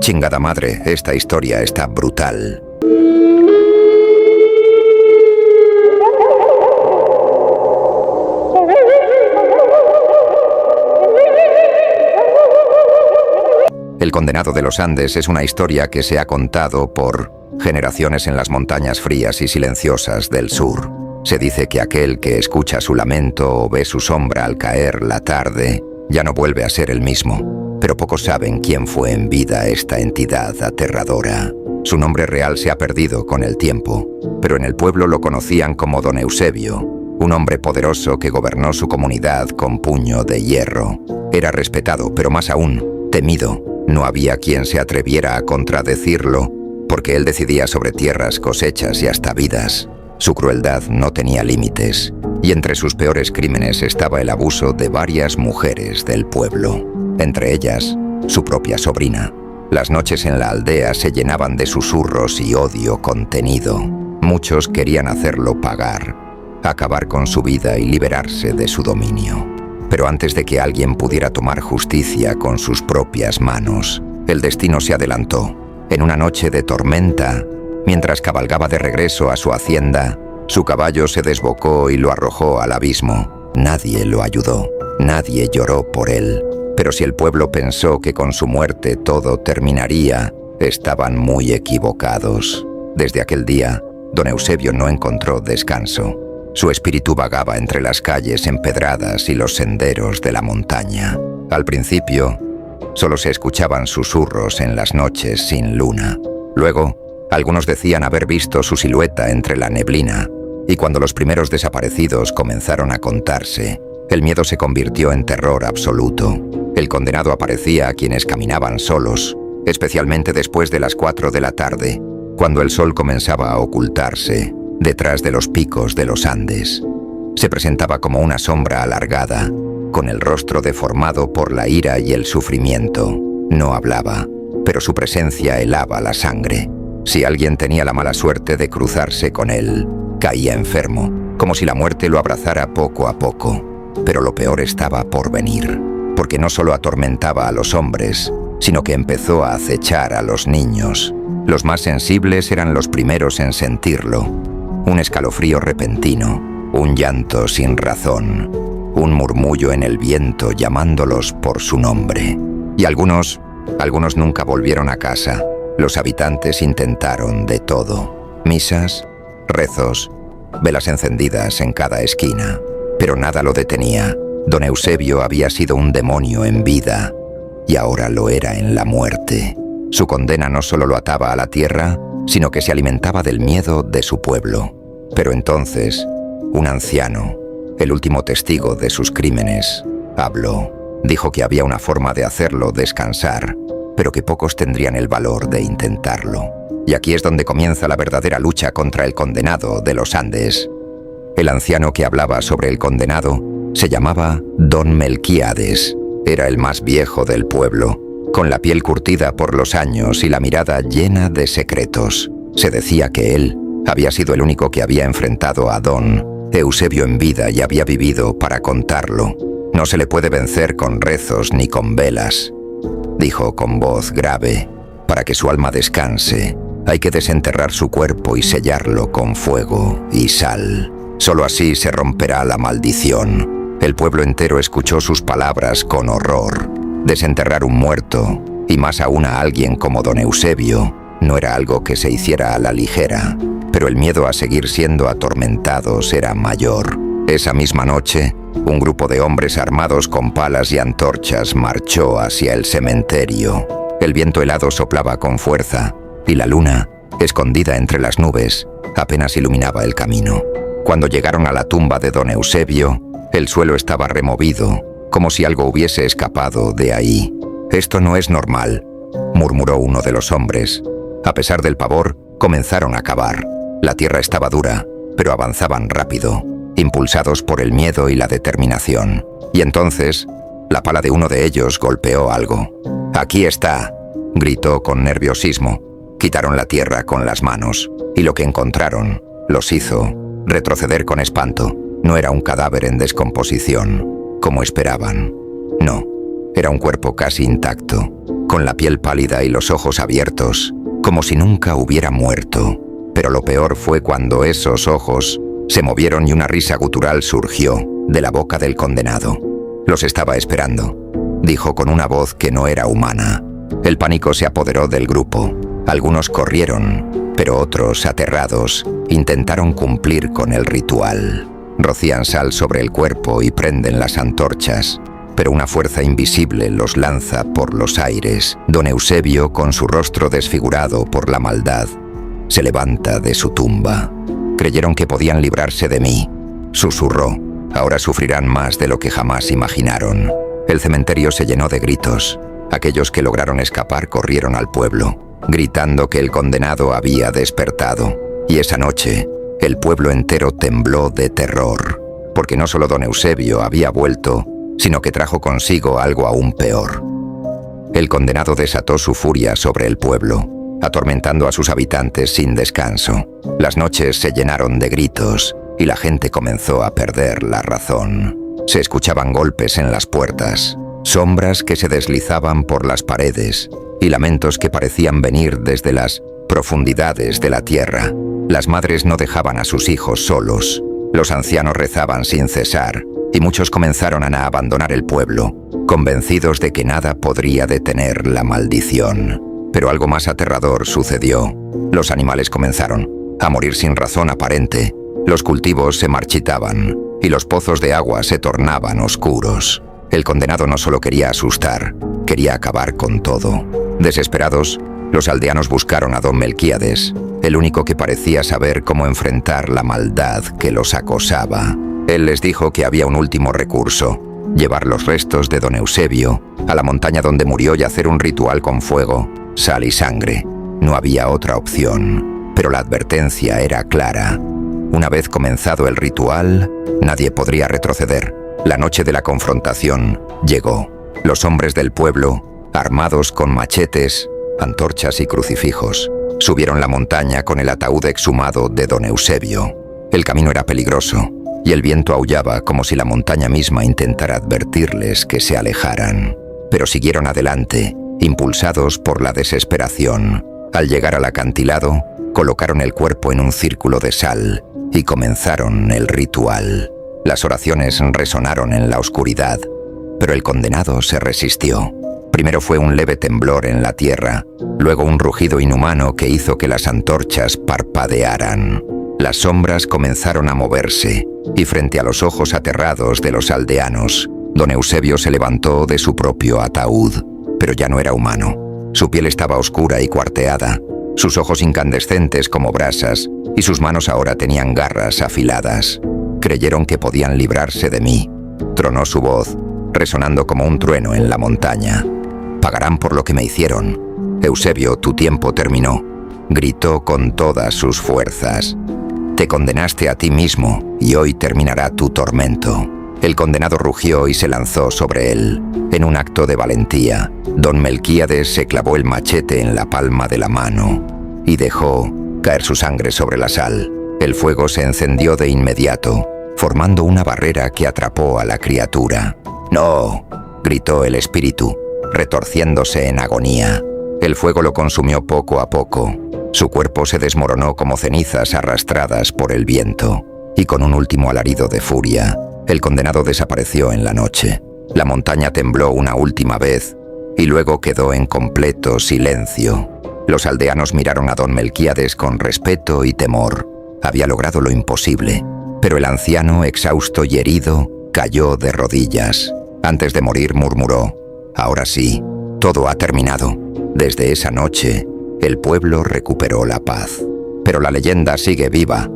Chingada madre, esta historia está brutal. El condenado de los Andes es una historia que se ha contado por generaciones en las montañas frías y silenciosas del sur. Se dice que aquel que escucha su lamento o ve su sombra al caer la tarde ya no vuelve a ser el mismo, pero pocos saben quién fue en vida esta entidad aterradora. Su nombre real se ha perdido con el tiempo, pero en el pueblo lo conocían como Don Eusebio, un hombre poderoso que gobernó su comunidad con puño de hierro. Era respetado, pero más aún, temido. No había quien se atreviera a contradecirlo, porque él decidía sobre tierras, cosechas y hasta vidas. Su crueldad no tenía límites, y entre sus peores crímenes estaba el abuso de varias mujeres del pueblo, entre ellas su propia sobrina. Las noches en la aldea se llenaban de susurros y odio contenido. Muchos querían hacerlo pagar, acabar con su vida y liberarse de su dominio. Pero antes de que alguien pudiera tomar justicia con sus propias manos, el destino se adelantó. En una noche de tormenta, mientras cabalgaba de regreso a su hacienda, su caballo se desbocó y lo arrojó al abismo. Nadie lo ayudó, nadie lloró por él. Pero si el pueblo pensó que con su muerte todo terminaría, estaban muy equivocados. Desde aquel día, Don Eusebio no encontró descanso. Su espíritu vagaba entre las calles empedradas y los senderos de la montaña. Al principio, solo se escuchaban susurros en las noches sin luna. Luego, algunos decían haber visto su silueta entre la neblina, y cuando los primeros desaparecidos comenzaron a contarse, el miedo se convirtió en terror absoluto. El condenado aparecía a quienes caminaban solos, especialmente después de las 4 de la tarde, cuando el sol comenzaba a ocultarse detrás de los picos de los Andes. Se presentaba como una sombra alargada, con el rostro deformado por la ira y el sufrimiento. No hablaba, pero su presencia helaba la sangre. Si alguien tenía la mala suerte de cruzarse con él, caía enfermo, como si la muerte lo abrazara poco a poco. Pero lo peor estaba por venir, porque no solo atormentaba a los hombres, sino que empezó a acechar a los niños. Los más sensibles eran los primeros en sentirlo. Un escalofrío repentino, un llanto sin razón, un murmullo en el viento llamándolos por su nombre. Y algunos nunca volvieron a casa. Los habitantes intentaron de todo. Misas, rezos, velas encendidas en cada esquina. Pero nada lo detenía. Don Eusebio había sido un demonio en vida, y ahora lo era en la muerte. Su condena no solo lo ataba a la tierra, sino que se alimentaba del miedo de su pueblo. Pero entonces, un anciano, el último testigo de sus crímenes, habló. Dijo que había una forma de hacerlo descansar, pero que pocos tendrían el valor de intentarlo. Y aquí es donde comienza la verdadera lucha contra el condenado de los Andes. El anciano que hablaba sobre el condenado se llamaba Don Melquíades. Era el más viejo del pueblo, con la piel curtida por los años y la mirada llena de secretos. Se decía que él había sido el único que había enfrentado a Don Eusebio en vida y había vivido para contarlo. No se le puede vencer con rezos ni con velas, dijo con voz grave. Para que su alma descanse, hay que desenterrar su cuerpo y sellarlo con fuego y sal. Solo así se romperá la maldición. El pueblo entero escuchó sus palabras con horror. Desenterrar un muerto, y más aún a alguien como Don Eusebio, no era algo que se hiciera a la ligera, pero el miedo a seguir siendo atormentados era mayor. Esa misma noche, un grupo de hombres armados con palas y antorchas marchó hacia el cementerio. El viento helado soplaba con fuerza, y la luna, escondida entre las nubes, apenas iluminaba el camino. Cuando llegaron a la tumba de Don Eusebio, el suelo estaba removido, como si algo hubiese escapado de ahí. «Esto no es normal», murmuró uno de los hombres. A pesar del pavor, comenzaron a cavar. La tierra estaba dura, pero avanzaban rápido, impulsados por el miedo y la determinación. Y entonces, la pala de uno de ellos golpeó algo. «Aquí está», gritó con nerviosismo. Quitaron la tierra con las manos, y lo que encontraron los hizo retroceder con espanto. No era un cadáver en descomposición, como esperaban. No, era un cuerpo casi intacto, con la piel pálida y los ojos abiertos, como si nunca hubiera muerto. Pero lo peor fue cuando esos ojos se movieron y una risa gutural surgió de la boca del condenado. Los estaba esperando, dijo con una voz que no era humana. El pánico se apoderó del grupo. Algunos corrieron, pero otros, aterrados, intentaron cumplir con el ritual. Rocían sal sobre el cuerpo y prenden las antorchas, pero una fuerza invisible los lanza por los aires. Don Eusebio, con su rostro desfigurado por la maldad, se levanta de su tumba. Creyeron que podían librarse de mí, susurró. Ahora sufrirán más de lo que jamás imaginaron. El cementerio se llenó de gritos. Aquellos que lograron escapar corrieron al pueblo, gritando que el condenado había despertado. Y esa noche, el pueblo entero tembló de terror, porque no solo don Eusebio había vuelto, sino que trajo consigo algo aún peor. El condenado desató su furia sobre el pueblo, atormentando a sus habitantes sin descanso. Las noches se llenaron de gritos y la gente comenzó a perder la razón. Se escuchaban golpes en las puertas, sombras que se deslizaban por las paredes y lamentos que parecían venir desde las profundidades de la tierra. Las madres no dejaban a sus hijos solos, los ancianos rezaban sin cesar y muchos comenzaron a abandonar el pueblo, convencidos de que nada podría detener la maldición. Pero algo más aterrador sucedió. Los animales comenzaron a morir sin razón aparente, los cultivos se marchitaban y los pozos de agua se tornaban oscuros. El condenado no solo quería asustar, quería acabar con todo. Desesperados, los aldeanos buscaron a don Melquíades, el único que parecía saber cómo enfrentar la maldad que los acosaba. Él les dijo que había un último recurso: llevar los restos de don Eusebio a la montaña donde murió y hacer un ritual con fuego, sal y sangre. No había otra opción, pero la advertencia era clara. Una vez comenzado el ritual, nadie podría retroceder. La noche de la confrontación llegó. Los hombres del pueblo, armados con machetes, antorchas y crucifijos, subieron la montaña con el ataúd exhumado de don Eusebio. El camino era peligroso y el viento aullaba como si la montaña misma intentara advertirles que se alejaran. Pero siguieron adelante, impulsados por la desesperación. Al llegar al acantilado, colocaron el cuerpo en un círculo de sal y comenzaron el ritual. Las oraciones resonaron en la oscuridad, pero el condenado se resistió. Primero fue un leve temblor en la tierra, luego un rugido inhumano que hizo que las antorchas parpadearan. Las sombras comenzaron a moverse, y frente a los ojos aterrados de los aldeanos, don Eusebio se levantó de su propio ataúd, pero ya no era humano. Su piel estaba oscura y cuarteada, sus ojos incandescentes como brasas, y sus manos ahora tenían garras afiladas. Creyeron que podían librarse de mí. Tronó su voz, resonando como un trueno en la montaña. Pagarán por lo que me hicieron. Eusebio, tu tiempo terminó. Gritó con todas sus fuerzas. Te condenaste a ti mismo, y hoy terminará tu tormento. El condenado rugió y se lanzó sobre él. En un acto de valentía, don Melquíades se clavó el machete en la palma de la mano y dejó caer su sangre sobre la sal. El fuego se encendió de inmediato, formando una barrera que atrapó a la criatura. «¡No!», gritó el espíritu, retorciéndose en agonía. El fuego lo consumió poco a poco. Su cuerpo se desmoronó como cenizas arrastradas por el viento, y con un último alarido de furia, el condenado desapareció en la noche. La montaña tembló una última vez, y luego quedó en completo silencio. Los aldeanos miraron a don Melquíades con respeto y temor. Había logrado lo imposible, pero el anciano, exhausto y herido, cayó de rodillas. Antes de morir murmuró: «Ahora sí, todo ha terminado». Desde esa noche, el pueblo recuperó la paz. Pero la leyenda sigue viva.